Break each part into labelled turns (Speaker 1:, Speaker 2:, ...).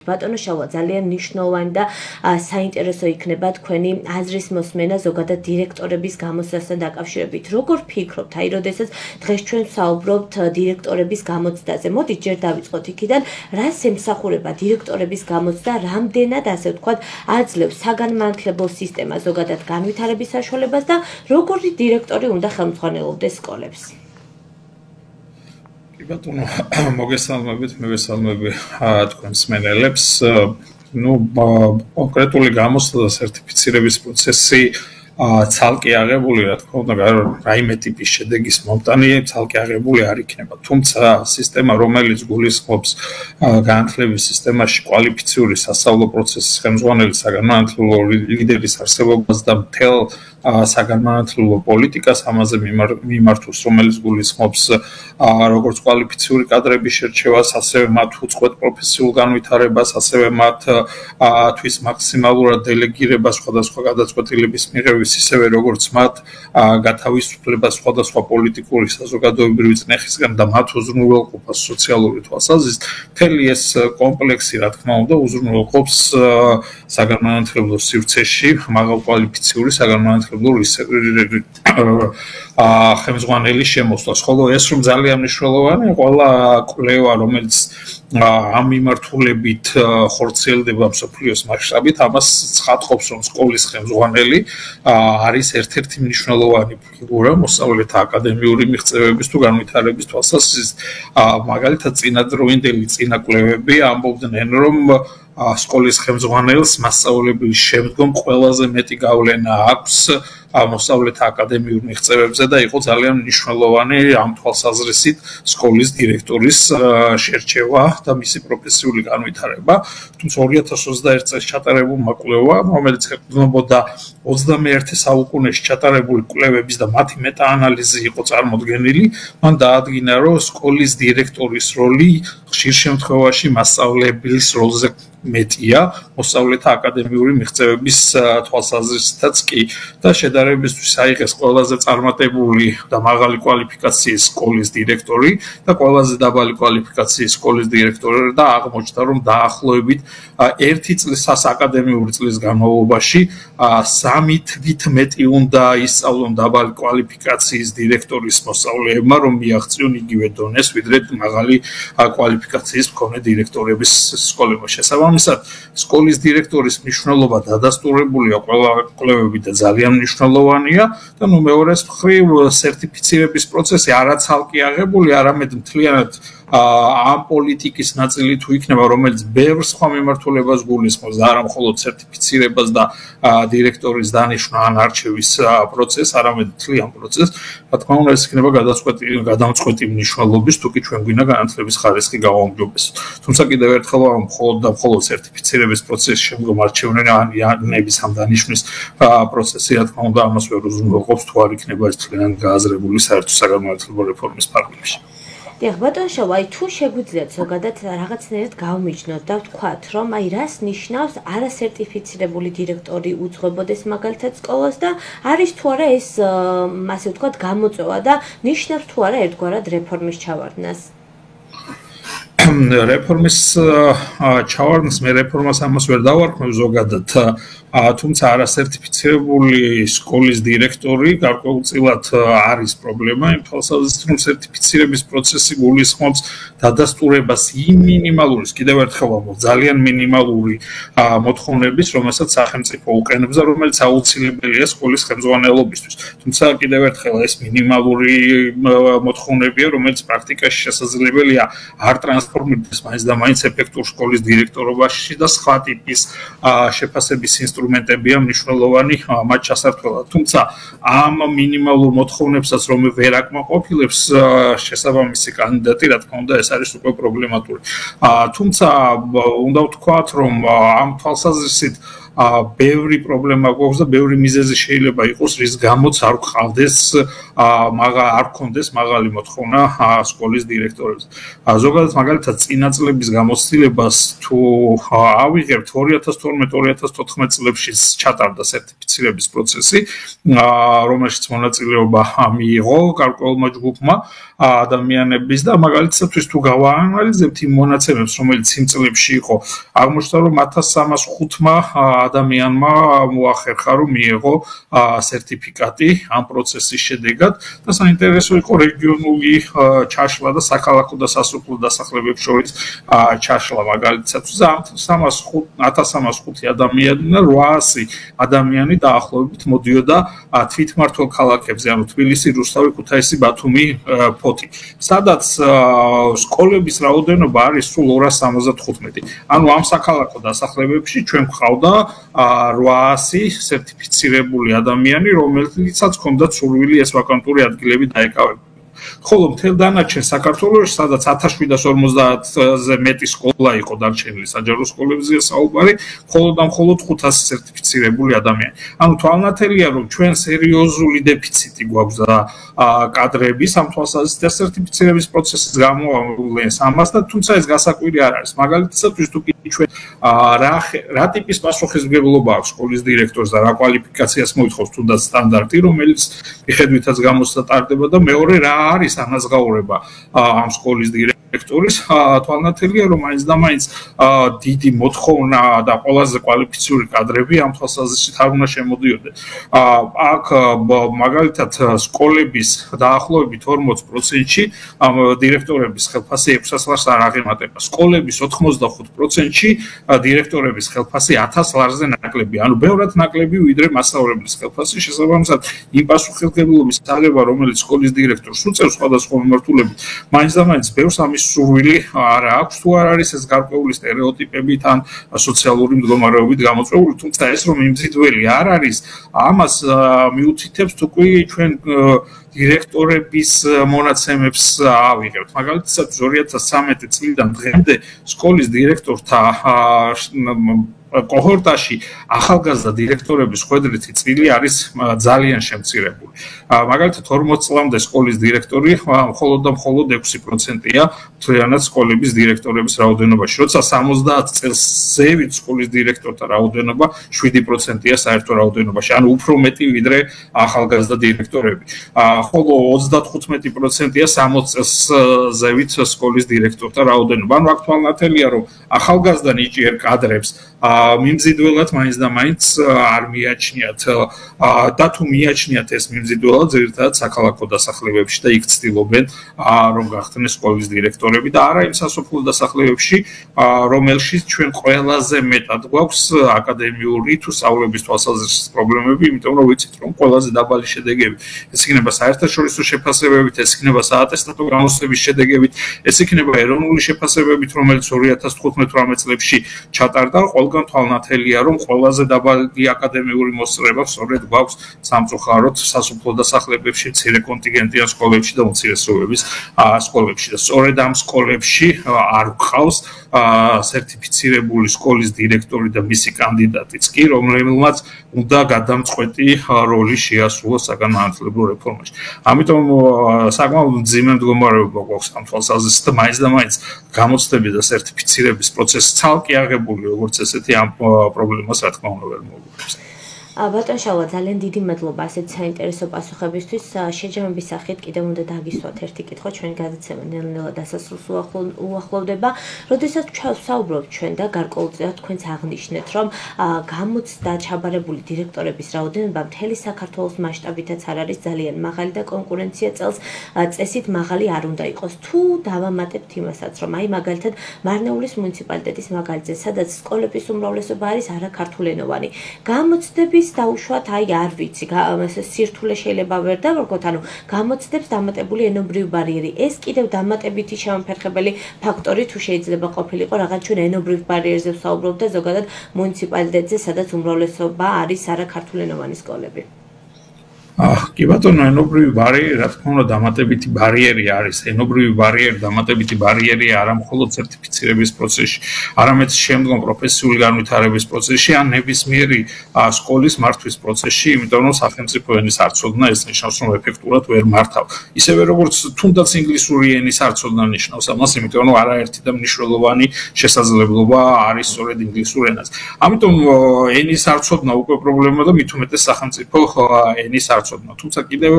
Speaker 1: ბატონო შავა ძალიან მნიშვნელოვანი და საინტერესო იქნება თქვენი აზრის მოსმენა ზოგადად დირექტორების გამოცდასთან დაკავშირებით. Როგორ ფიქრობთ, აი როდესაც დღეს ჩვენ ვსაუბრობთ დირექტორების გამოცდაზე, მოდით ჯერ დავიწყოთ იქიდან, რას ემსახურება დირექტორების გამოცდა, რამდენად ასე ვთქვათ, აძლევს საგანმანათლებლო სისტემას ზოგადად განვითარების საშუალებას და როგორი დირექტორი უნდა ხელმძღვანელობდეს სკოლებს?
Speaker 2: ბატონო, მოგესალმებით, მევესალმები თქვენს მსმენელებს. კონკრეტული გამოცდა და სერტიფიცირების პროცესი ცალკე აღებული, რა თქმა უნდა, რაიმე ტიპის შედეგის მომტანი ცალკე აღებული არ იქნება. თუმცა სისტემა, რომელიც გულისხმობს განათლების სისტემაში კვალიფიციური სასწავლო პროცესის ხელმძღვანელი საგანმანათლებლო ლიდერის არსებობას და მთელ საგანმანათლებლო პოლიტიკას ამაზე მიმართავს, რომელიც გულისხმობს როგორც კვალიფიციური კადრების შერჩევას, ასევე მათ უწყვეტ პროფესიულ განვითარებას, ასევე მათთვის მაქსიმალურად დელეგირებას სხვადასხვა გადაწყვეტილების მიღების, ისევე როგორც მათ გათავისუფლებას სხვადასხვა პოლიტიკური საზოგადოებრივი წნეხისგან და მათ უზრუნველყოფას სოციალური თვალსაზრისით. მთელი ეს კომპლექსი, რა თქმა უნდა, უზრუნველყოფს საგანმანათლებლო სივრცეში მაღალკვალიფიციური საგანმანათლებლო ხელმძღვანელის შემოსვლას. ხოლო ეს რომ ძალიან მნიშვნელოვანია, ყველა კვლევა, რომელიც ამ მიმართულებით ხორციელდება მსოფლიოს მასშტაბით, ამას ცხადყოფს, რომ სკოლის ხელმძღვანელი არის ერთ-ერთი მნიშვნელოვანი ფიგურა მოსწავლეთა აკადემიური მიღწევების თუ განვითარების თვალსაზრისით. მაგალითად, წინადროინდელი წინა კვლევები ამბობდნენ, რომ სკოლის ხელმძღვანელს მასწავლებლის შემდგომ ყველაზე მეტი გავლენა აქვს მოსწავლეთა აკადემიურ მიღწევებზე და იყო ძალიან მნიშვნელოვანი ამ თვალსაზრისით სკოლის დირექტორის შერჩევა და მისი პროფესიული განვითარება. თუმცა 2021 წელს ჩატარებულმა კვლევამ, რომელიც ეყრდნობოდა 21 საუკუნეში ჩატარებული კვლევების და მათი მეტაანალიზი იყო წარმოდგენილი, მან დაადგინა, რომ სკოლის დირექტორის როლი ხშირ შემთხვევაში მასწავლებლის როლზე მეტია მოსწავლეთა აკადემიური მიღწევების თვალსაზრისითაც კი და შედარებისთვის აიღეს ყველაზე წარმატებული და მაღალი კვალიფიკაციის სკოლის დირექტორი და ყველაზე დაბალი კვალიფიკაციის სკოლის დირექტორი და აღმოჩნდა, რომ დაახლოებით 1 წლის აკადემიური წლის განმავლობაში 3 თვით მეტი უნდა ისწავლონ დაბალი კვალიფიკაციის დირექტორის მოსწავლეებმა, რომ მიაღწიონ იგივე დონეს, ვიდრე მაღალი კვალიფიკაციის მქონე დირექტორების სკოლებმა. შესაბამისად, სკოლის დირექტორის მნიშვნელობა დადასტურებულია ყველა კვლევებით და ძალიან მნიშვნელოვანია და მეორეს მხრივ სერტიფიცირების პროცესი არა ცალკე აღებული, არამედ მთლიანად ამ პოლიტიკის ნაწილი თუ იქნება, რომელიც ბევრ სხვა მიმართულებას გულისხმობს და არა მხოლოდ სერტიფიცირებას და დირექტორის დანიშვნა ან არჩევის პროცესს, არამედ მთლიან პროცესს, რა თქმა უნდა, ეს იქნება გადამწყვეტი მნიშვნელობის, თუ კი ჩვენ გვინდა განათლების ხარისხი გავაუმჯობესოთ. თუმცა კიდევ ერთხელ მხოლოდ და მხოლოდ სერტიფიცირების პროცესის შემდგომ არჩევნების ამ დანიშვნის პროცესი, რა თქმა უნდა, ამას ვერ უზრუნველყოფს, თუ არ იქნება ეს მთლიანად გააზრებული საერთო საგანმანათლებლო რეფორმის ფარგლებში.
Speaker 1: დიახ, ბატონო შავა, აი თუ შეგვიძლიათ ზოგადად რაღაცნაირად გავმიჯნოთ და ვთქვათ, რომ აი რას ნიშნავს არასერტიფიცირებული დირექტორი უძღვებოდეს მაგალითად სკოლას და არის თუ არა ეს ასე ვთქვათ გამოწვევა და ნიშნავს თუ არა ერთგვარად რეფორმის ჩავარდნას?
Speaker 2: რეფორმის ჩავარდნას მე რეფორმას ამას ვერ დავარქმევ ზოგადად, თუმცა არასერტიფიცირებული სკოლის დირექტორი გარკვეულწილად არის პრობლემა იმ თვალსაზრისით, რომ სერტიფიცირების პროცესი გულისხმობს დადასტურებას იმ მინიმალურის, კიდევ ერთხელ ვამბობ, ძალიან მინიმალური მოთხოვნების, რომელსაც სახელმწიფო უყენებს და რომელიც აუცილებელია სკოლის ხელმძღვანელობისთვის. თუმცა კიდევ ერთხელ ეს მინიმალური მოთხოვნებია, რომელიც პრაქტიკაში შესაძლებელია არ ტრანსფორმირდეს მაინც და მაინც ეფექტურ სკოლის დირექტორობაში და სხვა ტიპის შეფასების ინსტრუმენტებია მნიშვნელოვანი მათ ჩასართველად. თუმცა ამ მინიმალურ მოთხოვნებსაც რომ ვერ აკმაყოფილებს შესაბამისი კანდიდატი, რა თქმა უნდა, ეს არის უკვე პრობლემატური. თუმცა უნდა ვთქვათ, რომ ამ თვალსაზრისით ბევრი პრობლემა გვაქვს და ბევრი მიზეზი შეიძლება იყოს, რის გამოც არ გყავდეს არ გქონდეს მაღალი მოთხოვნა სკოლის დირექტორებს. ზოგადად მაგალითად წინა წლების გამოცდილებას თუ ავიღებთ 2012-2014 წლებში ჩატარდა სერტიფიცირების პროცესი, რომელშიც მონაწილეობა მიიღო გარკვეულმა ჯგუფმა ადამიანების და მაგალითად თუ გავაანალიზებთ იმ მონაცემებს, რომელიც იმ წლებში იყო, აღმოჩნდა რომ 1305-მა ადამიანმა მოახერხა რომ მიიღო სერტიფიკატი ამ პროცესის შედეგად და საინტერესო იყო რეგიონული ჩაშლა და საქალაქო და სასოფლო დასახლებებს შორის ჩაშლა მაგალითად 1305 ადამიანი და 800 ადამიანი დაახლოებით მოდიოდა თვითმმართველ ქალაქებზე, ანუ თბილისი, რუსთავი, ქუთაისი, ბათუმი, ფოთი, სადაც სკოლების რაოდენობა არის სულ 275. ანუ ამ საქალაქო დასახლებებში ჩვენ გვყავდა 800 სერტიფიცირებული ადამიანი, რომელთაც ჰქონდათ სურვილი ეს ვაკანტური ადგილები დაეკავებინა. ხოლო მთელ დანარჩენ საქართველოში, სადაც 1750-ზე მეტი სკოლა იყო დარჩენილი საჯარო სკოლებზეა საუბარი, მხოლოდ 500 სერტიფიცირებული ადამიანი. ანუ თვალნათელია, რომ ჩვენ სერიოზული დეფიციტი გვაქვს და კადრების ამ თვალსაზრისით სერტიფიცირების პროცესის გამოავლენს ამას და თუმცა ეს გასაკვირი არ არის. მაგალითად, თუ ჩვენ რა ტიპის პასუხისმგებლობა აქვს სკოლის დირექტორს და რა კვალიფიკაციას მოითხოვს თუნდაც სტანდარტი, რომელიც მიხედვითაც გამოსატარდება და მეორე რა არის ანაზღაურება ამ სკოლის დირექტორის თვალნათელია რომ მაინც და მაინც დიდი მოთხოვნა და ყველაზე კვალიფიციური კადრები ამ თვალსაზრისით არ უნდა შემოდიოდნენ. აქ მაგალითად სკოლების დაახლოებით 40%-ში დირექტორების ხელფასი 600 ლარს არ აღემატება. სკოლების 85%-ში დირექტორების ხელფასი 1000 ლარზე ნაკლები. ანუ ბევრად ნაკლები ვიდრე მასწავლებლის ხელფასი. შესაბამისად, იმ პასუხისმგებლობის აღება, რომელიც სკოლის დირექტორს უწევს სხვადასხვა მიმართულებით, მაინც და მაინც ბევრს ამის სურვილი არ აქვს, თუ არ არის ეს გარკვეული სტერეოტიპებით ან სოციალური მდგომარეობით გამოწვეული, თუმცა ეს რომ იმძიდველი არ არის, ამას მიუთითებს თუ კი ჩვენ დირექტორების მონაცემებს ავიღებთ. მაგალითად 2013 წლიდან დღემდე სკოლის დირექტორთა კოჰორტაში ახალგაზრდა დირექტორების ხვედრითი წილი არის ძალიან შემცირებული. მაგალითად 40 წლამდე სკოლის დირექტორი მხოლოდ 6%-ია მთლიანად სკოლების დირექტორების რაოდენობაში, როცა 70 წელს ზევით სკოლის დირექტორთა რაოდენობა 7%-ია საერთო რაოდენობაში, ანუ უფრო მეტი ვიდრე ახალგაზრდა დირექტორები. ხოლო 35%-ია 60 წელს ზევით სკოლის დირექტორთა რაოდენობა. ანუ აქ თვალნათელია, რომ ახალგაზრდა ნიჭიერ კადრებს მიმზიდველად მაინც და მაინც არ მიაჩნიათ და თუ მიაჩნიათ ეს მიმზიდველად ზირთად საქალაქო დასახლებებში და იქ ცდილობენ რომ გახდნენ სკოლის დირექტორები და არა იმ სასოფლო დასახლებებში რომელშიც ჩვენ ყველაზე მეტად გვაქვს აკადემიური თუ სწავლების თვალსაზრისით პრობლემები, იმიტომ რომ ვიცით რომ ყველაზე დაბალი შედეგები ეს იქნება საერთაშორისო შეფასებებით, ეს იქნება საატესტატო გამოცდების შედეგებით, ეს იქნება ეროვნული შეფასებებით, რომელიც 2015-18 წლებში ჩატარდა. ყველგან თვალნათელია, რომ ყველაზე დაბალი აკადემიური მოსწრება სწორედ გვაქვს სამწუხაროდ სასოფლო დასახლებებში, მცირე კონტინგენტიან სკოლებში და უმცირესობების სკოლებში და სწორედ ამ სკოლებში არ გვყავს სერტიფიცირებული სკოლის დირექტორი და მისი კანდიდატიც კი, რომელმაც უნდა გადამწყვეტი როლი შეასრულოს საგანმანათლებლო რეფორმაში. ამიტომ საკმაოდ მძიმე მდგომარეობა გვაქვს ამ თვალსაზრისით და მაინც და მაინც გამოცდების და სერტიფიცირების პროცესი ცალკე აღებული როგორც ესეთი ამ პრობლემას რა თქმა უნდა ვერ მოგვიგებს.
Speaker 1: ბატონ შალვა, ძალიან დიდი მადლობა ასეთ საინტერესო პასუხებისთვის. შეჯამების სახით კიდევ უნდა დაგისვათ ერთი კითხვა, ჩვენი გადაცემა ნელ-ნელა დასასრულს უახლოვდება. როდესაც ვსაუბრობთ ჩვენ და გარკვეულწილად თქვენც აღნიშნეთ, რომ გამოცდა ჩაბარებული დირექტორების რაოდენობა მთელი საქართველოს მასშტაბითაც არ არის ძალიან მაღალი და კონკურენცია წესით მაღალი არ უნდა იყოს. თუ დავამატებთ იმასაც, რომ აი მაგალითად მარნეულის მუნიციპალიტეტის მაგალითზე, სადაც სკოლების უმრავლესობა არის არაქართულენოვანი, გამოცდების დაუშვათ აი არ ვიცი სირთულე შეიძლება ვერ დავარქოთ, ანუ გამოცდებს დამატებული ენობრივი ბარიერი. ეს კიდევ დამატებითი შემოფერხებელი ფაქტორი თუ შეიძლება ყოფილიყო, რაღაც ჩვენ ენობრივ ბარიერზე ვსაუბრობთ და ზოგადად მუნიციპალიტეტზე, სადაც უმრავლესობა არის არაქართულენოვანი სკოლები.
Speaker 2: კი ბატონო, ენობრივი ბარიერი, რა თქმა უნდა, დამატებითი ბარიერი არის. ენობრივი ბარიერი, დამატებითი ბარიერია არა მხოლოდ სერტიფიცირების პროცესში, არამედ შემდგომ პროფესიული განვითარების პროცესში, ან ნებისმიერი სკოლის მართვის პროცესში, იმიტომ რომ სახელმწიფო ენის არცოდნა ეს ნიშნავს, რომ ეფექტურად ვერ მართავ. ისევე როგორც თუნდაც ინგლისური ენის არცოდნა ნიშნავს ამას, იმიტომ რომ არაერთი და მნიშვნელოვანი შესაძლებლობა არის სწორედ ინგლისურ ენაზე. ამიტომ ენის არცოდნა უკვე პრობლემაა და მით უმეტეს სახელმწიფო ენის არცოდნა. თუმცა კიდევ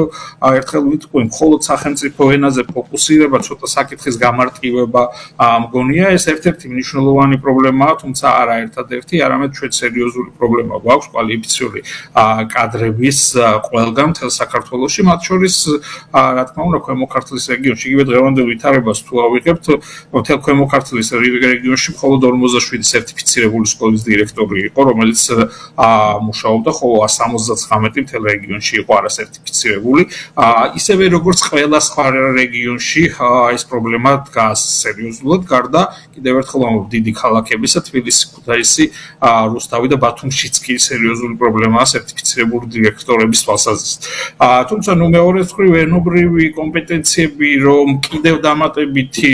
Speaker 2: ერთხელ ვიტყვი, მხოლოდ სახელმწიფო ენაზე ფოკუსირება, ცოტა საკითხის გამარტივება მგონია, ეს ერთ-ერთი მნიშვნელოვანი პრობლემაა, თუმცა არა ერთადერთი, არამედ ჩვენ სერიოზული პრობლემა გვაქვს კვალიფიციური კადრების ყველგან მთელ საქართველოში, მათ შორის რა თქმა უნდა, ქვემო ქართლის რეგიონში, იგივე დღევანდელ ვითარებას თუ ავიღებთ, მთელ ქვემო ქართლის რეგიონში მხოლოდ 47 სერტიფიცირებული სკოლის დირექტორი იყო, რომელიც მუშაობდა, ხოლო 179 მთელ რეგიონში იყო არასერტიფიცირებული. ისევე როგორც ყველა სხვა რეგიონში ეს პრობლემა დგას სერიოზულად, გარდა კიდევ ერთხელ დიდი ქალაქებისა, თბილისი, ქუთაისი, რუსთავი და ბათუმშიც კი სერიოზული პრობლემაა სერტიფიცირებული დირექტორების თვალსაზრისით. თუმცა მეორე მხრივ ენობრივი კომპეტენციები რომ კიდევ დამატებითი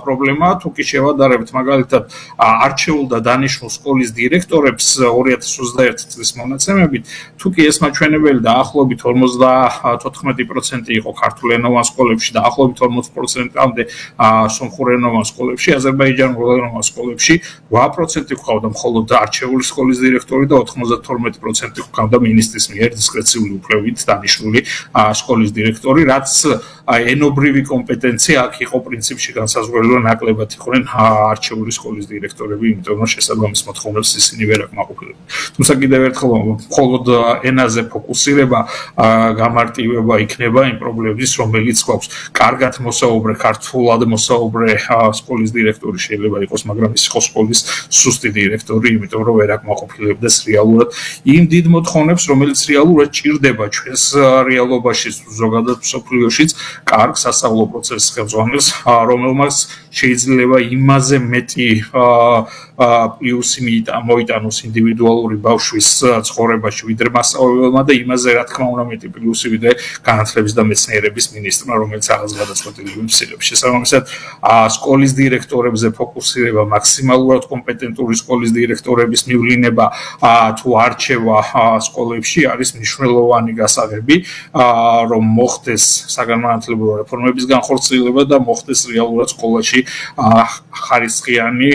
Speaker 2: პრობლემაა, თუ კი შევადარებთ მაგალითად არჩეულ და დანიშნულ სკოლის დირექტორებს 2021 წლის მონაცემებით, თუ კი ეს მაჩვენებელი დაახლოებით 54% იყო ქართულენოვან სკოლებში, დაახლოებით 40%-მდე სომხურენოვან სკოლებში, აზერბაიჯანულენოვან სკოლებში 8% გვყავდა მხოლოდ არჩეული სკოლის დირექტორი და 92% გვყავდა მინისტრის მიერ დისკრეციული უფლებებით დანიშნული სკოლის დირექტორი, რაც ენობრივი კომპეტენცია აქ იყო პრინციპში განსაზღვრელი, რომ ნაკლებად იყვნენ არჩეული სკოლის დირექტორები, იმიტომ რომ შესაბამის მოთხოვნებს ისინი ვერ აკმაყოფილებდნენ. თუმცა კიდევ ერთხელ მხოლოდ ენაზე ფოკუსირება გამარტივება იქნება იმ პრობლემის, რომელიც გვაქვს. კარგად მოსაუბრე, ქართულად მოსაუბრე სკოლის დირექტორი შეიძლება იყოს, მაგრამ ის იყო სკოლის სუსტი დირექტორი, იმიტომ რომ ვერ აკმაყოფილებდეს რეალურად იმ დიდ მოთხოვნებს, რომელიც რეალურად ჭირდება ჩვენს რეალობაში, ზოგადად მსოფლიოშიც, კარგ სასწავლო პროცესის ხელმძღვანელს, რომელმაც შეიძლება იმაზე მეტი პლუსი მოიტანოს ინდივიდუალური ბავშვის ცხოვრებაში, ვიდრე მასწავლებელმა და იმაზე რა თქმა უნდა მეტი პლუსი ვიდრე განათლების და მეცნიერების მინისტრმა, რომელიც რაღაც გადაწყვეტილებებს იღებს. შესაბამისად, სკოლის დირექტორებზე ფოკუსირება, მაქსიმალურად კომპეტენტური სკოლის დირექტორების მივლინება თუ არჩევა სკოლებში არის მნიშვნელოვანი გასაღები, რომ მოხდეს საგანმანათლებლო რეფორმების განხორციელება და მოხდეს რეალურად სკოლაში ხარისხიანი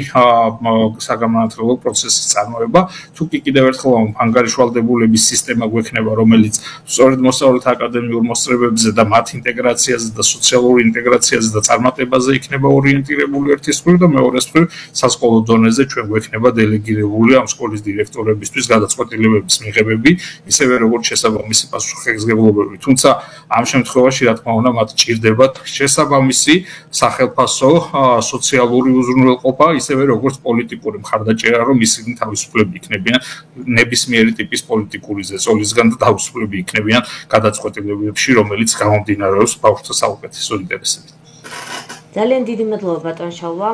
Speaker 2: საგანმანათლებლო პროცესის წარმოება. თუ კი კიდევ ერთხელ ანგარიშვალდებულების სისტემა გვექნება, რომელიც სწორედ მოსწავლეთა აკადემიურ მოსწრებებზე და მათ ინტეგრაციაზე და სოციალურ ინტეგრაციაზე და წარმატებაზე იქნება ორიენტირებული ერთის მხრივ და მეორეს მხრივ სასკოლო დონეზე ჩვენ გვექნება დელეგირებული ამ სკოლის დირექტორებისთვის გადაწყვეტილებების მიღებები, ისევე როგორც შესაბამისი პასუხისმგებლობები. თუმცა ამ შემთხვევაში რა თქმა უნდა მათ ჭირდებათ შესაბამისი სახელფასო სოციალური უზრუნველყოფა, ისევე როგორც პოლიტიკური მხარდაჭერა, რომ ისინი თავისუფლები იქნებიან ნებისმიერი ტიპის პოლიტიკური ზეწოლისგან და თავისუფლები იქნებიან გადაწყვეტილებებში, რომელიც გამომდინარეობს ბავშვთა საუკეთესო ინტერესებით.
Speaker 1: ძალიან დიდი მადლობა ბატონ შალვა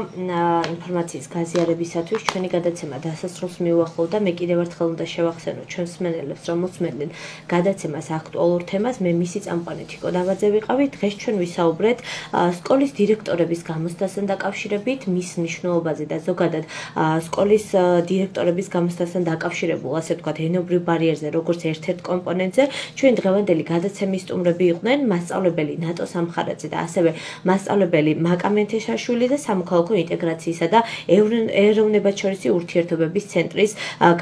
Speaker 1: ინფორმაციის გაზიარებისათვის. ჩვენი გადაცემა დასასრულს მიუახლოვდა. მე კიდევ ერთხელ უნდა შევახსენო ჩვენს მსმენელებს, რომ მოსმენდნენ გადაცემას აქტუალურ თემას. მე მისი წამყვანი თიკო დავაძე ვიყავი. დღეს ჩვენ ვისაუბრეთ სკოლის დირექტორების გამოცდასთან დაკავშირებით, მის მნიშვნელობაზე და ზოგადად სკოლის დირექტორების გამოცდასთან დაკავშირებულ, ასე ვთქვათ, ენობრივ ბარიერზე, როგორც ერთ-ერთ კომპონენტზე. ჩვენ დღევანდელი გადაცემის სტუმრები იყვნენ მასწავლებელი ნატო სამხარაძე და ასევე მასწავლებელი მაკამენთეშაშვილი და სამოქალაქო ინტეგრაციისა და ეროვნებათშორისი ურთიერთობების ცენტრის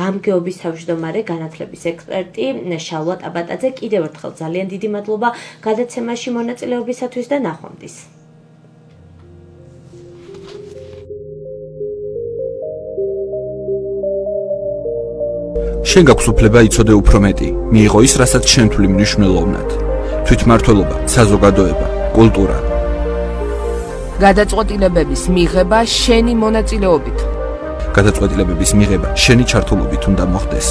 Speaker 1: გამგეობის თავმჯდომარე განათლების ექსპერტი შალვა ტაბატაძე. კიდევ ერთხელ ძალიან დიდი მადლობა გადაცემაში მონაწილეობისათვის და ნახვამდის.
Speaker 3: შენ გაქვს უფლება იცოდე უფრო მეტი, მიიღო ის, რასაც შენ თვლი მნიშვნელოვნად. თვითმმართველობა, საზოგადოება, კულტურა.
Speaker 4: გადაწყვეტილებების მიღება შენი მონაწილეობით.
Speaker 3: გადაწყვეტილებების მიღება შენი ჩართულობით უნდა მოხდეს.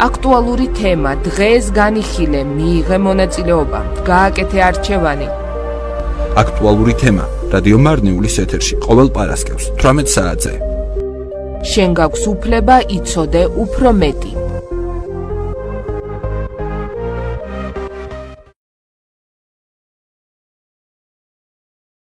Speaker 4: აქტუალური თემა, დღეს განიხილე, მიიღე მონაწილეობა, გააკეთე არჩევანი.
Speaker 3: აქტუალური თემა, რადიო მარნიულის ეთერში, ყოველ პარასკევს, 18 საათზე.
Speaker 4: შენ გაქვს უფლება იცოდე უფრო მეტი.